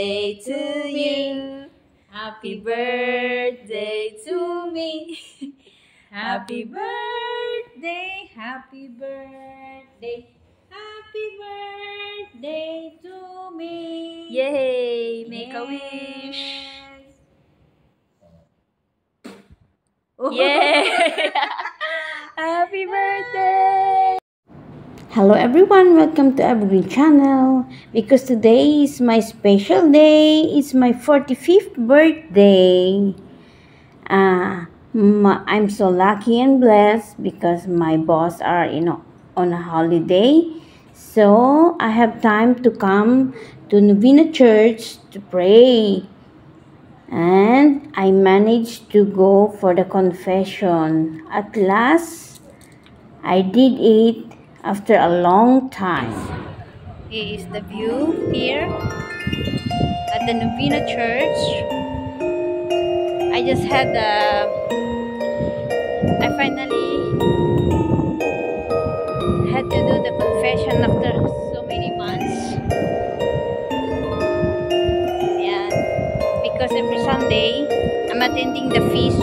birthday to you. Happy birthday to me. Happy birthday, happy birthday, happy birthday to me. Yay! Make a wish. Yay! Happy birthday! Hello everyone, welcome to Evergreen Channel. Because today is my special day. It's my 45th birthday. I'm so lucky and blessed because my boss are on a holiday. So I have time to come to Novena Church to pray. And I managed to go for the confession. At last, I did it after a long time. Here is the view here at the Novena Church. I just had I finally had to do the confession after so many months. Yeah, because every Sunday I'm attending the feast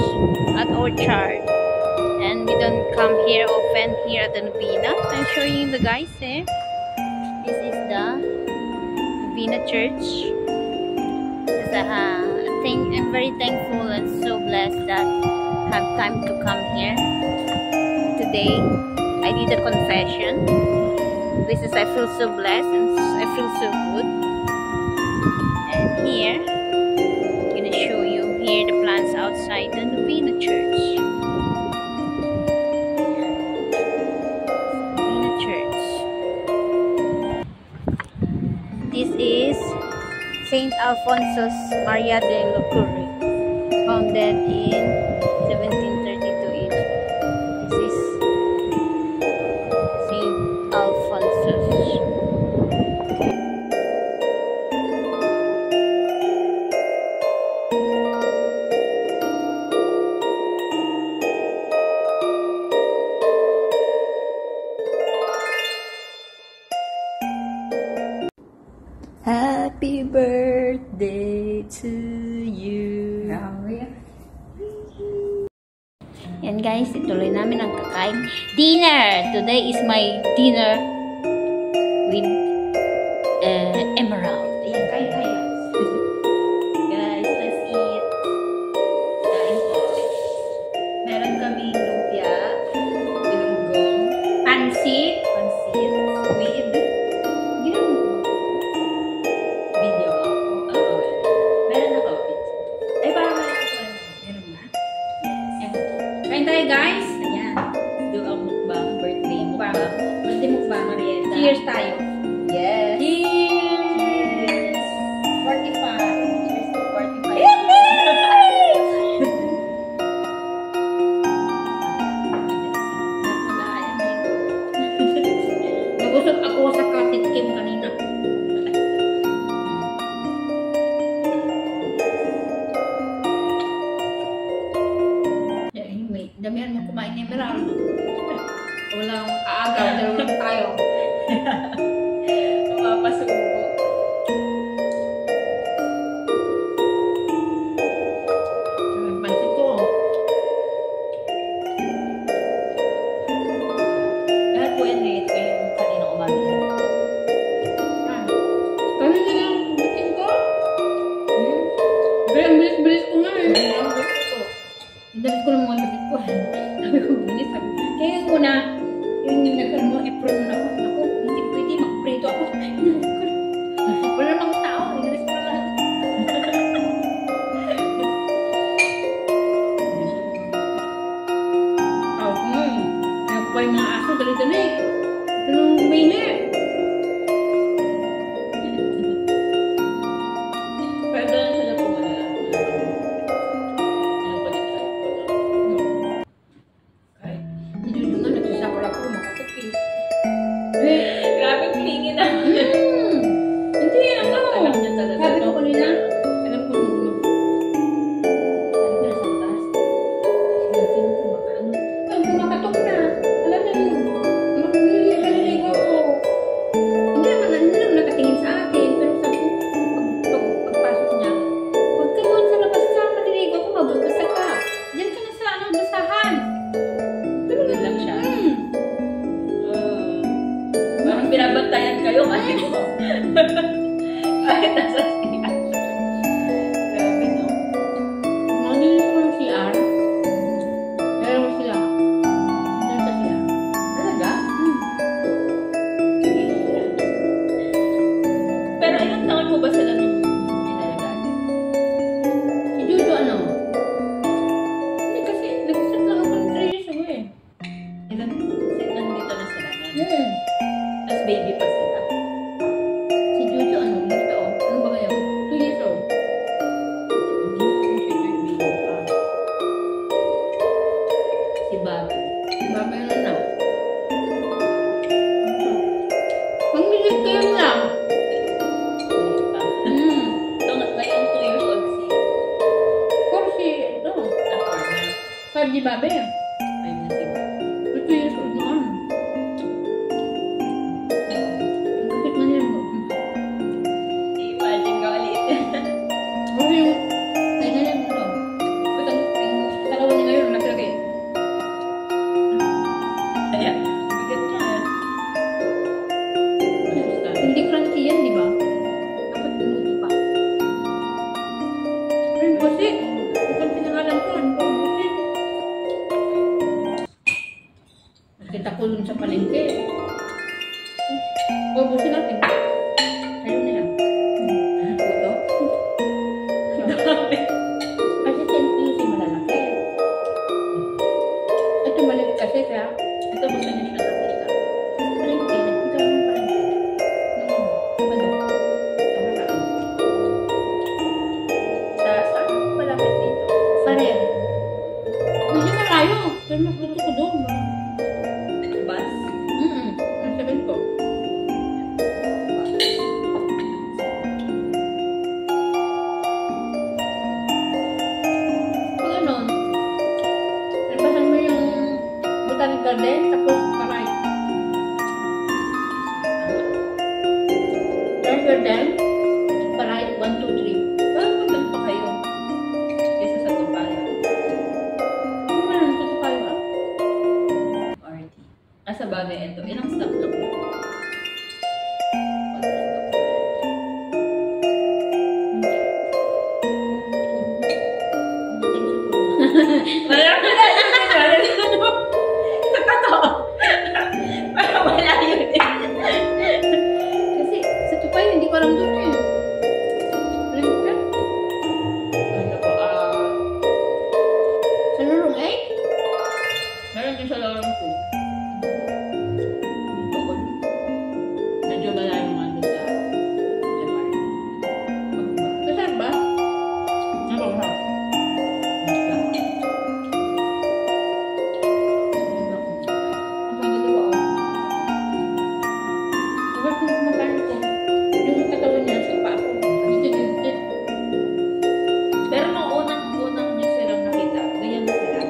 at Orchard. And we don't come here often here at the Novena. I'm showing you the guys there. This is the Novena Church. I'm very thankful and so blessed that I have time to come here. Today, I did a confession. This is, I feel so blessed and I feel so good. And here, I'm going to show you here the plants outside the Novena Church. This is Saint Alphonsus Maria de Locuri, founded in 1732 Egypt. This is Saint Alphonsus. Happy birthday to you. Yan guys, ituloy namin ang kakain. Dinner! Today is my dinner with Emerald. Ayan, kain. Guys, let's eat. Kain po. Meron kaming lumpia, bilunggong, pansit, with guys, ayan. Do ang mukbang, birthday mukbang. Birthday mukbang, merienda. Cheers tayo. Yes. Cheers. 45. Cheers to 45. Nagusot ako sa katitkim kanina. Damihan mo kumain ni Emerald. Walang aagaw, dalawa lang tayo. Mapapasubo. May pansit ko. Lahat po yan ngayon kayo kanina umaga. Kanina lang bitin ko. Ang bilis-bilis ko nga eh. Dapat ko lang mga bitin ko. Sabi ko, bilis. Kaya ko na, yung nagkaroon mo, apron mo na ako. Ako, hindi pwede di babe. Ay, nasib. 2 years old noon. Ang kapit man yun. Imagine ka ulit. Ano yung... Ay, ganyan, ano? Ba't ang kalawa niya ngayon, nakalagay? Kaya, bigat niya. Hindi crunchy yan, di ba? Dapat pinuto pa. Ay, kasi, kung pinangalan ko, ano pa, busi. Nakita ko dun sa palengke. O, busi natin. Ayun na yan. Puto. Kasi 10 kilos yung malalaki. Ito maliit kasi, kaya Ito gusto niya siya nakita. palengke, nagpunta lang ng palengke. Saan malapit dito? Pareho. Hindi na tayo. Pero magluto ko doon. Bus? Ang sabihin ko. Pag ano, nagpasan mo yung botanic garden, tapos paray. Turn garden, paray, 1, 2, 3. Parang maganda pa kayo. Kesa sa Tupayo. Ano ba nang tuto kayo ah? RT. Sa bagay ito. Ilang stop na po? Parang wala yun din. Totoo. Parang wala yun din. Kasi sa Tupay, hindi ko alam doon eh. Alam ko yan? Ano po, Sa Lorong 8? meron din sa lorong food. Tukol. Medyo malayo naman doon sa MR. Kasar ba? Ano ba? Ang pangalawa oh. Diba kung kumakain ko, yung katawan niya sa pa ako. Dito. Pero nung unang niyo silang nakita, ganyan na sila.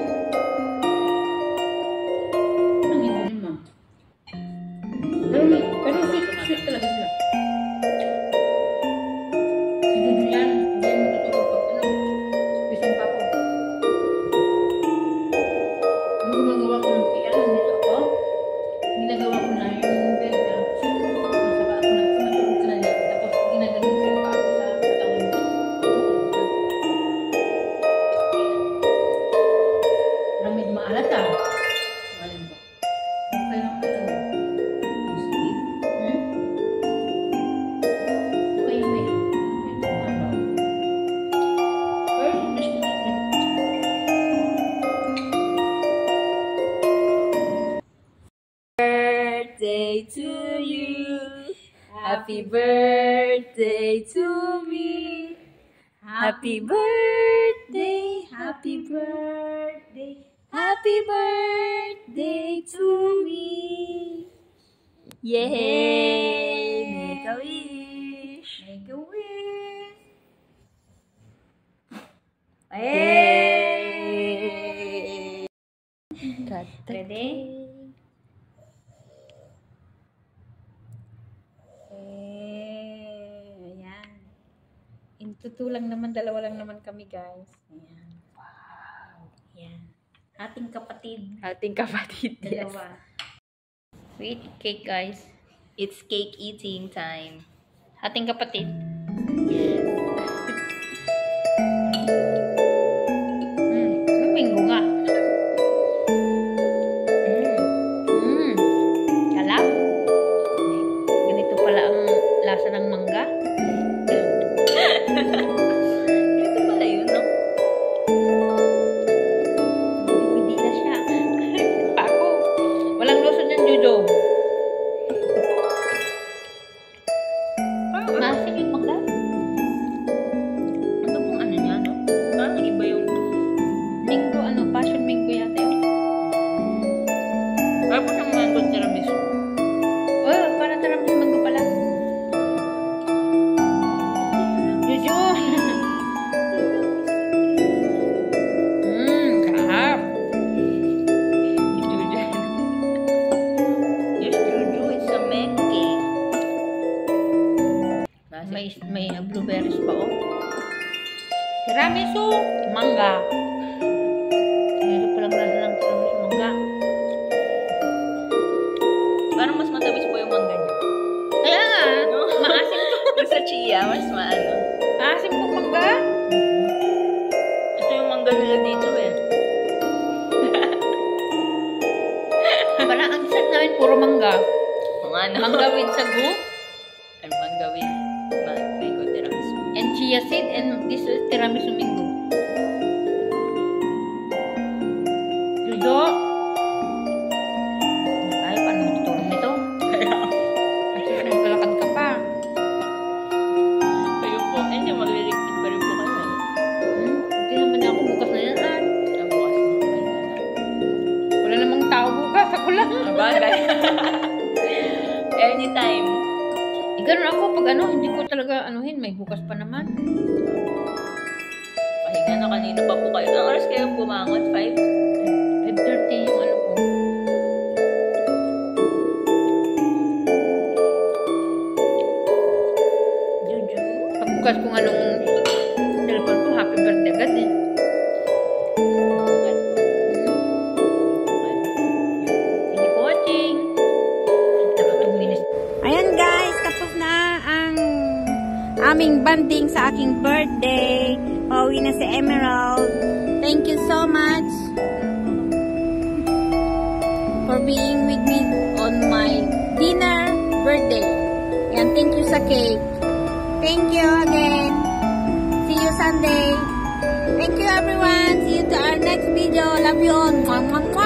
Ang hindi naman. Pero sweet talaga sila. Si Juju yan, hindi yan matutulog pag ano, pisang pa ako. Yung gumagawa ko ng piano, nandito ako, ginagawa ko na yung bed na masaba ako na, matulog ka na niya, tapos ginaganon ko yung pa ako sa katawan mo. Parang medyo maalat ah. Alin ba? Okay lang kayo. Yung sleep? Hmm? Okay yun eh. Pero gusto ko sweet. Birthday to you. Happy birthday to me. Happy birthday, happy birthday, happy birthday to me. Yay! Make a wish. Make a wish. Yay! Ready? Ayan. Intutulang naman, dalawa lang naman kami guys. Ayan. Wow. Ayan. Ating kapatid. Ating kapatid, yes. Dalawa. We eat cake guys. It's cake eating time. Ating kapatid. Yes. Luminggo nga. Kalap. Ganito pala ang lasa ng mangga. Ito pala yun, no? Hindi na siya. Pako. Walang lotion yan, Jojo. Masin yung mangga. may blueberries pa, oh. Tiramisu, mangga. Meron palang rasa ng tiramisu mangga. Parang mas matamis po yung mangga niyo. Kaya nga, maasim to. Sa chia, mas maano. Maasim po mangga. Ito yung mangga nila dito eh. Parang ang dessert namin puro mangga. Kung ano. Mangga with sagu Ay, mangga with mango tiramisu. and chia seed and this is tiramisu mango. Judo. Ay, paano matutulog nito? Kasi nagkalakad ka pa. Kayo po, hindi magliligpit pa rin po kayo. Hindi naman ako bukas na yan. Bukas na kayo na. Wala namang tao bukas. Ako lang. Bagay. Anytime. Ganun ako pag hindi ko talaga anuhin. May bukas pa naman. Pahinga na kanina pa po kayo. Ang oras kayo bumangon? 5? 5:30 yung ano ko. Juju. Pagbukas kung anong telepon ko, happy birthday agad eh. Thank you for watching. Dapat 2 minutes. Ayan guys, tapos na ang aming banding sa aking birthday. Pauwi na si Emerald. Thank you so much for being with me on my dinner birthday. And thank you sa cake. Thank you again. See you Sunday. Thank you everyone. See you to our next video. Love you all. Mwah, mwah, mwah.